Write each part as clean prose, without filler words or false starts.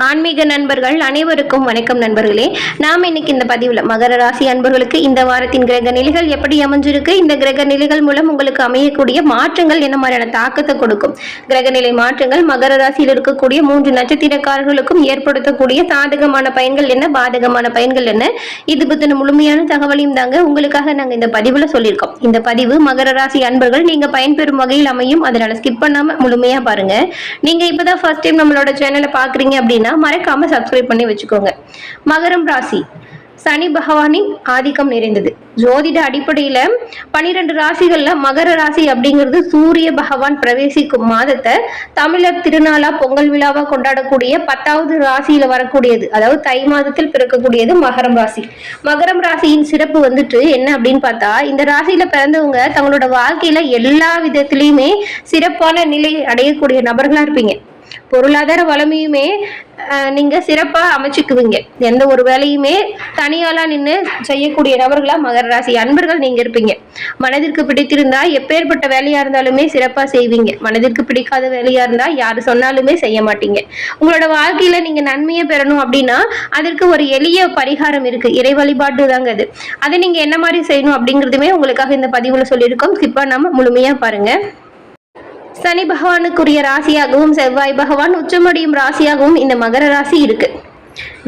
ஆன்மீக நண்பர்கள் அனைவருக்கும் வணக்கம் நண்பர்களே. நாம் இன்னைக்கு இந்த பதிவுல மகர ராசி அன்பர்களுக்கு இந்த வாரத்தின் கிரக நிலைகள் எப்படி அமைஞ்சிருக்கு, இந்த கிரக நிலைகள் மூலம் உங்களுக்கு அமையக்கூடிய மாற்றங்கள் என்ன மாதிரியான தாக்கத்தை கொடுக்கும், கிரகநிலை மாற்றங்கள் மகர ராசியில் இருக்கக்கூடிய 3 நட்சத்திரக்காரர்களுக்கும் ஏற்படுத்தக்கூடிய சாதகமான பயன்கள் என்ன, பாதகமான பயன்கள் என்ன, இது பத்தின முழுமையான தகவலையும் தாங்க உங்களுக்காக நாங்க இந்த பதிவுல சொல்லியிருக்கோம். இந்த பதிவு மகர ராசி அன்பர்கள் நீங்க பயன்பெறும் வகையில் அமையும், அதனால ஸ்கிப் பண்ணாம முழுமையா பாருங்க. நீங்க இப்பதான் ஃபர்ஸ்ட் டைம் நம்மளோட சேனலை பாக்குறீங்க அப்படின்னா மறக்காம சப்ஸ்கிரைப் பண்ணி வச்சுக்கோங்க. மகரம் ராசி சனி பகவானின் ஆதிக்கம் நிறைந்தது. ஜோதிட அடிப்படையில 12 ராசிகள்ல மகர ராசி அப்படிங்கிறது சூரிய பகவான் பிரவேசிக்கும் மாதத்தை தமிழர் திருநாளா பொங்கல் விழாவா கொண்டாடக்கூடிய 10வது ராசியில வரக்கூடியது. அதாவது தை மாதத்தில் பிறக்கக்கூடியது மகரம் ராசி. மகரம் ராசியின் சிறப்பு வந்துட்டு என்ன அப்படின்னு பார்த்தா, இந்த ராசியில பிறந்தவங்க தங்களோட வாழ்க்கையில எல்லா விதத்திலயுமே சிறப்பான நிலை அடையக்கூடிய நபர்களா இருப்பீங்க. பொருளாதார வளமையுமே நீங்க சிறப்பா அமைச்சுக்குவீங்க. எந்த ஒரு வேலையுமே தனியாலா நின்று செய்யக்கூடிய நபர்களா மகர ராசி அன்பர்கள் நீங்க இருப்பீங்க. மனதிற்கு பிடித்திருந்தா எப்பேற்பட்ட வேலையா இருந்தாலுமே சிறப்பா செய்வீங்க. மனதிற்கு பிடிக்காத வேலையா இருந்தா யாரு சொன்னாலுமே செய்ய மாட்டீங்க. உங்களோட வாழ்க்கையில நீங்க நன்மையை பெறணும் அப்படின்னா அதற்கு ஒரு எளிய பரிகாரம் இருக்கு, இறை வழிபாடு தாங்க அது. அதை நீங்க என்ன மாதிரி செய்யணும் அப்படிங்கிறதுமே உங்களுக்காக இந்த பதிவுல சொல்லியிருக்கோம். ஸ்கிப் பண்ணாம முழுமையா பாருங்க. சனி பகவானுக்குரிய ராசியாகவும் செவ்வாய் பகவான் உச்சமடையும் ராசியாகவும் இந்த மகர ராசி இருக்கு.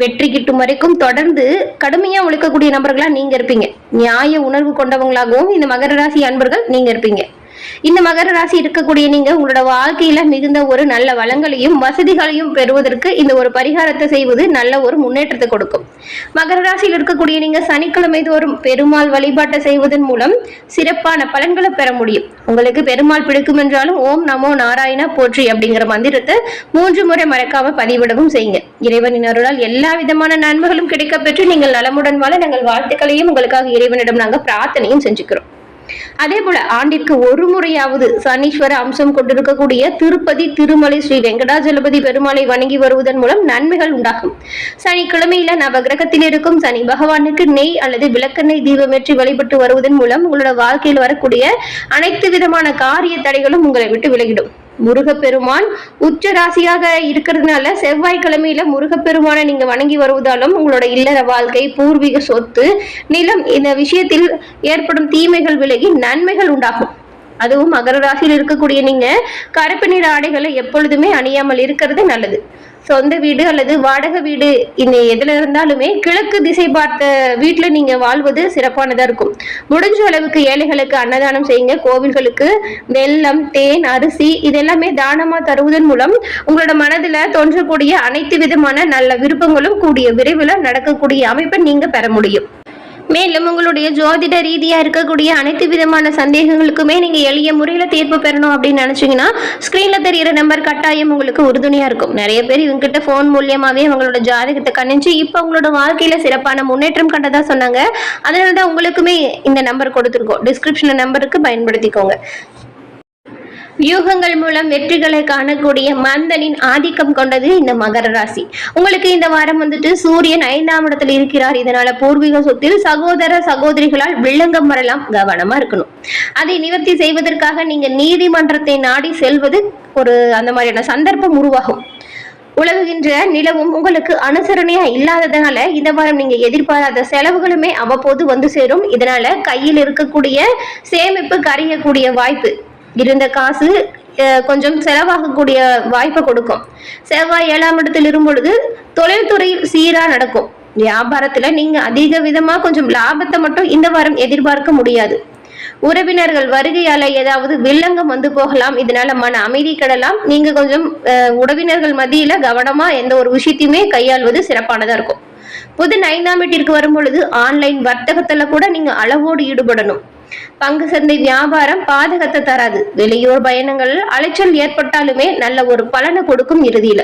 வெற்றி கிட்டும் வரைக்கும் தொடர்ந்து கடுமையா உழைக்கக்கூடிய நபர்களா நீங்க இருப்பீங்க. நியாய உணர்வு கொண்டவங்களாகவும் இந்த மகர ராசி அன்பர்கள் நீங்க இருப்பீங்க. இந்த மகர ராசி இருக்கக்கூடிய நீங்க உங்களோட வாழ்க்கையில மிகுந்த ஒரு நல்ல வளங்களையும் வசதிகளையும் பெறுவதற்கு இந்த ஒரு பரிகாரத்தை செய்வது நல்ல ஒரு முன்னேற்றத்தை கொடுக்கும். மகர ராசியில் இருக்கக்கூடிய நீங்க சனிக்கிழமை தோறும் பெருமாள் வழிபாட்டை செய்வதன் மூலம் சிறப்பான பலன்களை பெற முடியும். உங்களுக்கு பெருமாள் பிடிக்கும் என்றாலும் ஓம் நமோ நாராயண போற்றி அப்படிங்கிற மந்திரத்தை 3 முறை மறக்காம பதிவிடவும் செய்யுங்க. இறைவனின் அருளால் எல்லா விதமான நன்மைகளும் கிடைக்க பெற்று நீங்கள் நலமுடன் வாழ நாங்கள் வாழ்த்துக்களையும் உங்களுக்காக இறைவனிடம் நாங்கள் பிரார்த்தனையும் செஞ்சுக்கிறோம். அதே போல ஆண்டிற்கு ஒரு முறையாவது சனீஸ்வர அம்சம் கொண்டிருக்கக்கூடிய திருப்பதி திருமலை ஸ்ரீ வெங்கடாஜலபதி பெருமாளை வணங்கி வருவதன் மூலம் நன்மைகள் உண்டாகும். சனிக்கிழமையில நவகிரகத்தில் இருக்கும் சனி பகவானுக்கு நெய் அல்லது விளக்கெண்ணெய் தீபமேற்றி வழிபட்டு வருவதன் மூலம் உங்களோட வாழ்க்கையில் வரக்கூடிய அனைத்து விதமான காரிய தடைகளும் உங்களை விட்டு விலகிடும். முருகப்பெருமான் உச்ச ராசியாக இருக்கிறதுனால செவ்வாய்க்கிழமையில முருகப்பெருமானை நீங்க வணங்கி வருவதாலும் உங்களோட இல்லற வாழ்க்கை, பூர்வீக சொத்து, நிலம் இந்த விஷயத்தில் ஏற்படும் தீமைகள் விலகி நன்மைகள் உண்டாகும். அதுவும் மகர ராசியில் இருக்கக்கூடிய நீங்க கருப்பு நிற ஆடைகளை எப்பொழுதுமே அணியாமல் இருக்கிறது நல்லது. சொந்த வீடு அல்லது வாடகை வீடு இந்த எதுல இருந்தாலுமே கிழக்கு திசை பார்த்த வீட்டுல நீங்க வாழ்வது சிறப்பானதா இருக்கும். முடிஞ்ச அளவுக்கு ஏழைகளுக்கு அன்னதானம் செய்யுங்க. கோவில்களுக்கு வெல்லம், தேன், அரிசி இதெல்லாமே தானமா தருவதன் மூலம் உங்களோட மனதுல தோன்றக்கூடிய அனைத்து விதமான நல்ல விருப்பங்களும் கூடிய விரைவில் நடக்கக்கூடிய அமைப்பை நீங்க பெற முடியும். மேலும் உங்களுடைய ஜோதிட ரீதியா இருக்கக்கூடிய அனைத்து விதமான சந்தேகங்களுக்குமே நீங்க எளிய முறையில தீர்ப்பு பெறணும் அப்படின்னு நினைச்சீங்கன்னா ஸ்கிரீன்ல தெரியிற நம்பர் கட்டாயம் உங்களுக்கு உறுதுணையா இருக்கும். நிறைய பேர் இவங்க கிட்ட போன் மூலியமாவே அவங்களோட ஜாதகத்தை கணிச்சு இப்ப உங்களோட வாழ்க்கையில சிறப்பான முன்னேற்றம் கண்டதா சொன்னாங்க. அதனாலதான் உங்களுக்குமே இந்த நம்பர் கொடுத்துருக்கோம். டிஸ்கிரிப்ஷன் நம்பருக்கு பயன்படுத்திக்கோங்க. வியூகங்கள் மூலம் வெற்றிகளை காணக்கூடிய மந்தனின் ஆதிக்கம் கொண்டது இந்த மகர ராசி. உங்களுக்கு இந்த வாரம் வந்துட்டு சூரியன் 5ஆம் இடத்துல இருக்கிறார். இதனால பூர்வீக சொத்தில் சகோதர சகோதரிகளால் வில்லங்கம் வரலாம், கவனமா இருக்கணும். அதை நிவர்த்தி செய்வதற்காக நீங்க நீதிமன்றத்தை நாடி செல்வது ஒரு அந்த மாதிரியான சந்தர்ப்பம் உருவாகும். உலகுகின்ற நிலவும் உங்களுக்கு அனுசரணையா இல்லாததுனால இந்த வாரம் நீங்க எதிர்பாராத செலவுகளுமே அவ்வப்போது வந்து சேரும். இதனால கையில் இருக்கக்கூடிய சேமிப்பு கரையக்கூடிய வாய்ப்பு, இருந்த காசு கொஞ்சம் செலவாகக்கூடிய வாய்ப்பை கொடுக்கும். செவ்வாய் 7ஆம் இடத்தில் இருக்கும் பொழுது தொழில்துறையில் சீரா நடக்கும். வியாபாரத்துல நீங்க அதிக விதமா கொஞ்சம் லாபத்தை மட்டும் இந்த வாரம் எதிர்பார்க்க முடியாது. உறவினர்கள் வருகையால ஏதாவது வில்லங்கம் வந்து போகலாம். இதனால மன அமைதி கெடலாம். நீங்க கொஞ்சம் உறவினர்கள் மத்தியில கவனமா எந்த ஒரு விஷயத்தையுமே கையாள்வது சிறப்பானதா இருக்கும். புதன் 5ஆம் வீட்டிற்கு வரும் பொழுது ஆன்லைன் வர்த்தகத்துல கூட நீங்க அளவோடு ஈடுபடணும். பங்கு சந்தை வியாபாரம் பாதகத்தை தராது. வெளியூர் பயணங்கள் அலைச்சல் ஏற்பட்டாலுமே நல்ல ஒரு பலனை கொடுக்கும். இறுதியில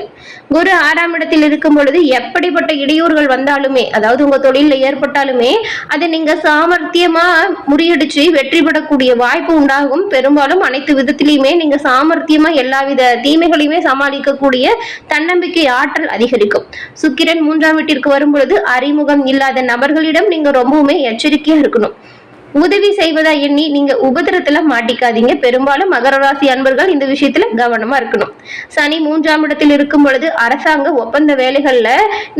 குரு 6ஆம் இடத்தில் இருக்கும் பொழுது எப்படிப்பட்ட இடையூறுகள் வந்தாலுமே, அதாவது உங்க தொழில ஏற்பட்டாலுமே அதை நீங்க சாமர்த்தியமா முறியடிச்சு வெற்றி பெறக்கூடிய வாய்ப்பு உண்டாகும். பெரும்பாலும் அனைத்து விதத்திலையுமே நீங்க சாமர்த்தியமா எல்லாவித தீமைகளையுமே சமாளிக்கக்கூடிய தன்னம்பிக்கை ஆற்றல் அதிகரிக்கும். சுக்கிரன் 3ஆம் வீட்டிற்கு வரும் பொழுது அறிமுகம் இல்லாத நபர்களிடம் நீங்க ரொம்பவுமே எச்சரிக்கையா இருக்கணும். உதவி செய்வதா எண்ணி நீங்க உபதிரத்துல மாட்டிக்காதீங்க. பெரும்பாலும் மகர ராசி அன்பர்கள் இந்த விஷயத்துல கவனமா இருக்கணும். சனி 3ஆம் இடத்தில் இருக்கும் பொழுது அரசாங்க ஒப்பந்த வேலைகள்ல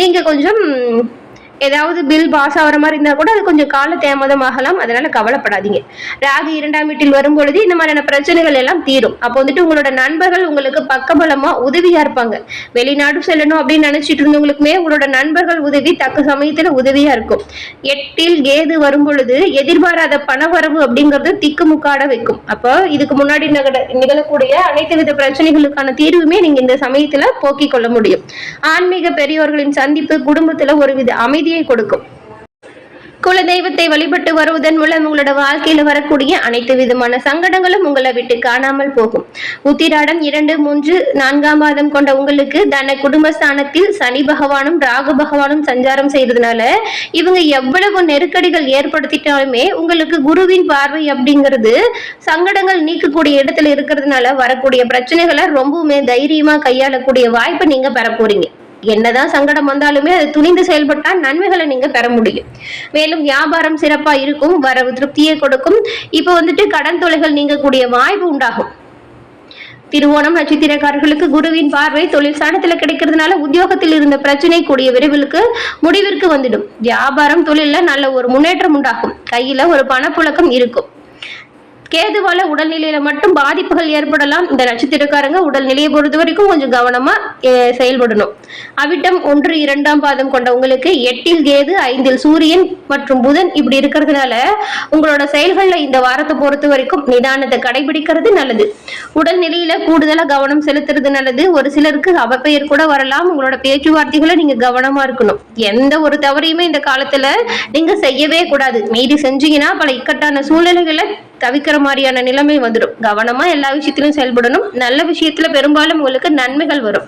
நீங்க கொஞ்சம் ஏதாவது பில் பாஸ் ஆகிற மாதிரி இருந்தா கூட அது கொஞ்சம் கால தாமதம் ஆகலாம். அதனால கவலைப்படாதீங்க. ராகு 2ஆம் வீட்டில் வரும்பொழுது இந்த மாதிரியான பிரச்சனைகள் எல்லாம் தீரும். அப்போ வந்துட்டு உங்களோட நண்பர்கள் உங்களுக்கு பக்கபலமா உதவியா இருப்பாங்க. வெளிநாடு செல்லணும் அப்படின்னு நினைச்சிட்டு இருந்தவங்களுக்குமே உங்களோட நண்பர்கள் உதவி தக்க சமயத்துல உதவியா இருக்கும். 8இல் கேது வரும் பொழுது எதிர்பாராத பணவரவு அப்படிங்கிறது திக்குமுக்காட வைக்கும். அப்போ இதுக்கு முன்னாடி நிகழக்கூடிய அனைத்து வித பிரச்சனைகளுக்கான தீர்வுமே நீங்க இந்த சமயத்துல போக்கிக் கொள்ள முடியும். ஆன்மீக பெரியோர்களின் சந்திப்பு குடும்பத்துல ஒருவித அமைதி கொடுக்கும். குலதெய்வத்தை வழிபட்டு வருவதன் மூலம் உங்களோட வாழ்க்கையில வரக்கூடிய அனைத்து விதமான சங்கடங்களும் உங்களை விட்டு காணாமல் போகும். உத்திராடம் 2, 3, 4ஆம் பாதம் கொண்ட உங்களுக்கு தன குடும்பஸ்தானத்தில் சனி பகவானும் ராகு பகவானும் சஞ்சாரம் செய்யறதுனால இவங்க எவ்வளவு நெருக்கடிகள் ஏற்படுத்திட்டாலுமே உங்களுக்கு குருவின் பார்வை அப்படிங்கிறது சங்கடங்கள் நீக்கக்கூடிய இடத்துல இருக்கிறதுனால வரக்கூடிய பிரச்சனைகளை ரொம்பவுமே தைரியமா கையாளக்கூடிய வாய்ப்பை நீங்க பெற போறீங்க. என்னதான் சங்கடம் வந்தாலுமே அது துணிந்து செயல்பட்டா நன்மைகளை நீங்க பெற முடியும். மேலும் வியாபாரம் சிறப்பா இருக்கும். வரவு திருப்தியை கொடுக்கும். இப்ப வந்துட்டு கடன் தொலைகள் நீங்கக்கூடிய வாய்ப்பு உண்டாகும். திருவோணம் நட்சத்திரக்காரர்களுக்கு குருவின் பார்வை தொழில் ஸ்தானத்துல கிடைக்கிறதுனால உத்தியோகத்தில் இருந்த பிரச்சனை கூடிய விரைவிலுக்கு முடிவிற்கு வந்துடும். வியாபாரம் தொழில நல்ல ஒரு முன்னேற்றம் உண்டாகும். கையில ஒரு பணப்புழக்கம் இருக்கும். கேதுவால உடல்நிலையில மட்டும் பாதிப்புகள் ஏற்படலாம். இந்த நட்சத்திரக்காரங்க உடல்நிலையை பொறுத்த வரைக்கும் கொஞ்சம் கவனமா செயல்படணும். அவிட்டம் 1, 2ஆம் பாதம் கொண்ட உங்களுக்கு 8இல் கேது 5இல் சூரியன் மற்றும் புதன் இப்படி இருக்கிறதுனால உங்களோட செயல்கள்ல இந்த வாரத்தை பொறுத்த வரைக்கும் நிதானத்தை கடைபிடிக்கிறது நல்லது. உடல்நிலையில கூடுதலா கவனம் செலுத்துறது நல்லது. ஒரு சிலருக்கு அவப்பெயர் கூட வரலாம். உங்களோட பேச்சுவார்த்தைகளை நீங்க கவனமா இருக்கணும். எந்த ஒரு தவறையுமே இந்த காலத்துல நீங்க செய்யவே கூடாது. மீறி செஞ்சீங்கன்னா பல இக்கட்டான சூழ்நிலைகளை தவிக்கிற மாதிரியான நிலைமை வந்துடும். கவனமா எல்லா விஷயத்திலும் செயல்படணும். நல்ல விஷயத்துல பெரும்பாலும் உங்களுக்கு நன்மைகள் வரும்.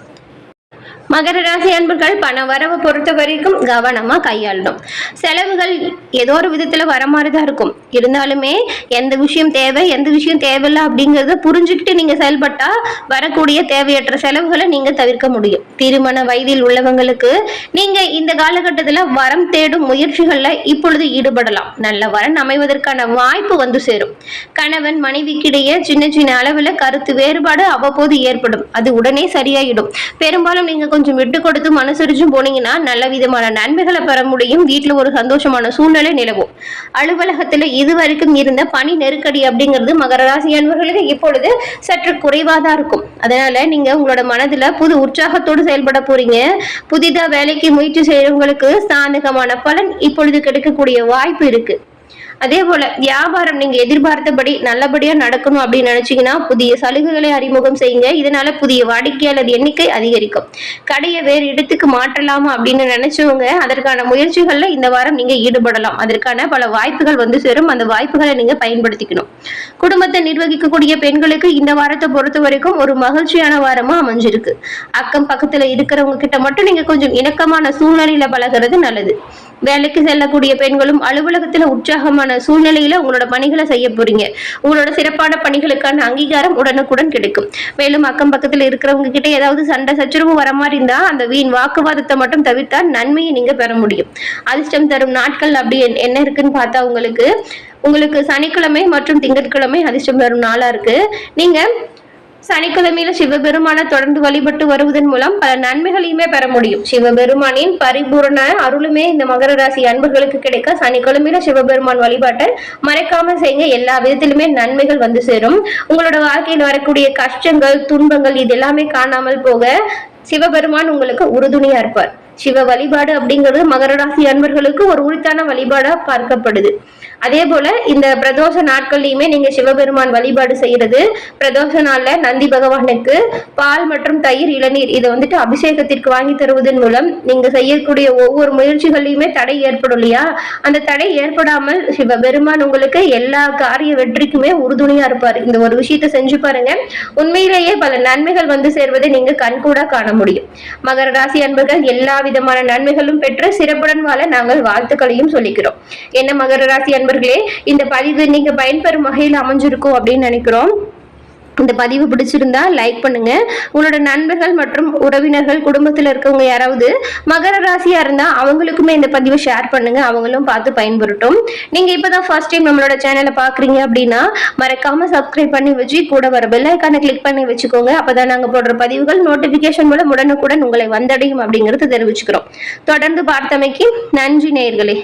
மகர ராசி அன்பர்கள் பண வரவை பொறுத்த வரைக்கும் கவனமா கையாளணும். செலவுகள் ஏதோ ஒரு விதத்துல வர மாதிரிதான் இருக்கும். இருந்தாலுமே எந்த விஷயம் தேவை எந்த விஷயம் தேவையில்லை அப்படிங்கறத புரிஞ்சுக்கிட்டு நீங்க செயல்பட்டா வரக்கூடிய தேவையற்ற செலவுகளை நீங்க தவிர்க்க முடியும். திருமண வயதில் உள்ளவங்களுக்கு நீங்க இந்த காலகட்டத்துல வரம் தேடும் முயற்சிகள்ல இப்பொழுது ஈடுபடலாம். நல்ல வரன் அமைவதற்கான வாய்ப்பு வந்து சேரும். கணவன் மனைவிக்கிடையே சின்ன சின்ன அளவுல கருத்து வேறுபாடு அவ்வப்போது ஏற்படும். அது உடனே சரியாயிடும். பெரும்பாலும் நீங்க கொஞ்சம் விட்டு கொடுத்து மனசரிச்சும் போனீங்கன்னா நல்ல விதமான நன்மைகளை பெற முடியும். வீட்டுல ஒரு சந்தோஷமான சூழ்நிலை நிலவும். அலுவலகத்துல இதுவரைக்கும் இருந்த பணி நெருக்கடி அப்படிங்கிறது மகர ராசி அன்பர்களுக்கு இப்பொழுது சற்று குறைவாதான் இருக்கும். அதனால நீங்க உங்களோட மனதுல புது உற்சாகத்தோடு செயல்பட போறீங்க. புதிதா வேலைக்கு முயற்சி செய்யறவங்களுக்கு சாதகமான பலன் இப்பொழுது கிடைக்கக்கூடிய வாய்ப்பு இருக்கு. அதே போல வியாபாரம் நீங்க எதிர்பார்த்தபடி நல்லபடியா நடக்கணும் அப்படின்னு நினைச்சீங்கன்னா புதிய சலுகைகளை அறிமுகம் செய்யுங்க. இதனால புதிய வாடிக்கையாளர் எண்ணிக்கை அதிகரிக்கும். கடையை வேறு இடத்துக்கு மாற்றலாமா அப்படின்னு நினைச்சவங்க அதற்கான முயற்சிகள்ல இந்த வாரம் நீங்க ஈடுபடலாம். அதற்கான பல வாய்ப்புகள் வந்து சேரும். அந்த வாய்ப்புகளை நீங்க பயன்படுத்திக்கணும். குடும்பத்தை நிர்வகிக்கக்கூடிய பெண்களுக்கு இந்த வாரத்தை பொறுத்த வரைக்கும் ஒரு மகிழ்ச்சியான வாரமா அமைஞ்சிருக்கு. அக்கம் பக்கத்துல இருக்கிறவங்க கிட்ட மட்டும் நீங்க கொஞ்சம் இணக்கமான சூழ்நிலையில பழகிறது நல்லது. வேலைக்கு செல்லக்கூடிய பெண்களும் அலுவலகத்துல உற்சாகமான சூழ்நிலையில உங்களோட பணிகளை செய்ய போறீங்க. உங்களோட சிறப்பான பணிகளுக்கான அங்கீகாரம் உடனுக்குடன் கிடைக்கும். மேலும் அக்கம் பக்கத்துல இருக்கிறவங்க கிட்ட ஏதாவது சண்டை சச்சரவு வர மாதிரி இருந்தா அந்த வீண் வாக்குவாதத்தை மட்டும் தவிர்த்தா நன்மையை நீங்க பெற முடியும். அதிர்ஷ்டம் தரும் நாட்கள் அப்படி என்ன இருக்குன்னு பார்த்தா உங்களுக்கு சனிக்கிழமை மற்றும் திங்கட்கிழமை அதிர்ஷ்டம் தரும் நாளா இருக்கு. நீங்க சனிக்கிழமையில சிவபெருமான தொடர்ந்து வழிபட்டு வருவதன் மூலம் பல நன்மைகளையுமே பெற முடியும். சிவபெருமானின் பரிபூர்ண அருளுமே இந்த மகர ராசி அன்பர்களுக்கு கிடைக்க சனிக்கிழமையில சிவபெருமான் வழிபாட்டை மறைக்காம செய்யுங்க. எல்லா விதத்திலுமே நன்மைகள் வந்து சேரும். உங்களோட வாழ்க்கையில் வரக்கூடிய கஷ்டங்கள் துன்பங்கள் இது எல்லாமே காணாமல் போக சிவபெருமான் உங்களுக்கு உறுதுணையா இருப்பார். சிவ வழிபாடு அப்படிங்கிறது மகர ராசி அன்பர்களுக்கு ஒரு உரித்தான வழிபாடா பார்க்கப்படுது. அதே போல இந்த பிரதோஷ நாட்கள்லயுமே நீங்க சிவபெருமான் வழிபாடு செய்யறது. பிரதோஷ நாள்ல நந்தி பகவானுக்கு பால் மற்றும் தயிர் இளநீர் இதை வந்துட்டு அபிஷேகத்திற்கு வாங்கி தருவதன் மூலம் நீங்க செய்யக்கூடிய ஒவ்வொரு முயற்சிகள்லயுமே தடை ஏற்படும் இல்லையா? அந்த தடை ஏற்படாமல் சிவபெருமான் உங்களுக்கு எல்லா காரிய வெற்றிக்குமே உறுதுணையா இருப்பாரு. இந்த ஒரு விஷயத்த செஞ்சு பாருங்க. உண்மையிலேயே பல நன்மைகள் வந்து சேர்வதை நீங்க கண்கூடா காண முடியும். மகர ராசி அன்பர்கள் எல்லா விதமான நன்மைகளும் பெற்று சிறப்புடன் வாழ நாங்கள் வாழ்த்துக்களையும் சொல்லிக்கிறோம். என்ன மகர ராசி அன்பர்களே, இந்த பதிவு நீங்க பயன்பெறும் வகையில் அமைஞ்சிருக்கும் அப்படின்னு நினைக்கிறோம். இந்த பதிவு பிடிச்சிருந்தா லைக் பண்ணுங்க. உங்களோட நண்பர்கள் மற்றும் உறவினர்கள் குடும்பத்தில் இருக்கவங்க யாராவது மகர ராசியா இருந்தா அவங்களுக்குமே இந்த பதிவை ஷேர் பண்ணுங்க, அவங்களும் பார்த்து பயன்பெறட்டும். நீங்க இப்பதான் ஃபர்ஸ்ட் டைம் நம்மளோட சேனலை பாக்குறீங்க அப்படின்னா மறக்காம சப்ஸ்கிரைப் பண்ணி வச்சு கூட வர பெல் ஐகானை கிளிக் பண்ணி வச்சுக்கோங்க. அப்பதான் நாங்க போடுற பதிவுகள் நோட்டிபிகேஷன் மூலம் உடனுக்குடன் உங்களை வந்தடையும் அப்படிங்கறது தெரிவிச்சுக்கிறோம். தொடர்ந்து பார்த்தமைக்கு நன்றி நேயர்களே.